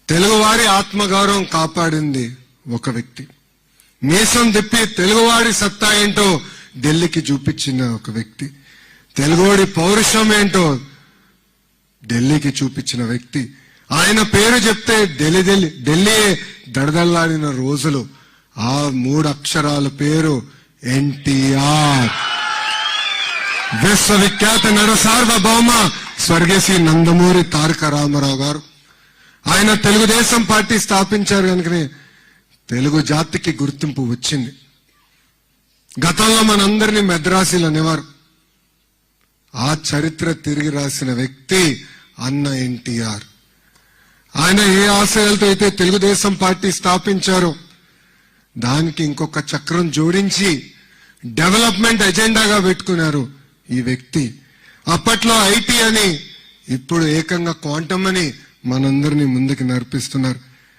తెలుగువారి ఆత్మగౌరవం కాపాడింది ఒక వ్యక్తి. మీసం తిప్పి తెలుగువాడి సత్తా ఏంటో ఢిల్లీకి చూపించిన ఒక వ్యక్తి. తెలుగువాడి పౌరుషం ఏంటో ఢిల్లీకి చూపించిన వ్యక్తి. ఆయన పేరు చెప్తే ఢిల్లీ దడదల్లాడిన రోజులు. ఆ 3 అక్షరాల పేరు ఎన్టీఆర్. విశ్వవిఖ్యాత నట సార్వభౌమ స్వర్గీయ నందమూరి తారక రామారావు గారు. ఆయన తెలుగుదేశం పార్టీ స్థాపించారు కనుకనే తెలుగు జాతికి గుర్తింపు వచ్చింది. గతంలో మనందరినీ మెద్రాసీలు అనేవారు. ఆ చరిత్ర తిరిగి రాసిన వ్యక్తి అన్న ఎన్టీఆర్. ఆయన ఏ ఆశయాలతో అయితే తెలుగుదేశం పార్టీ స్థాపించారో దానికి ఇంకొక చక్రం జోడించి డెవలప్మెంట్ ఎజెండాగా పెట్టుకున్నారు ఈ వ్యక్తి. అప్పట్లో ఐటీ అని, ఇప్పుడు ఏకంగా క్వాంటమ్ అని మనందరినీ ముందుకు నడిపిస్తున్నారు.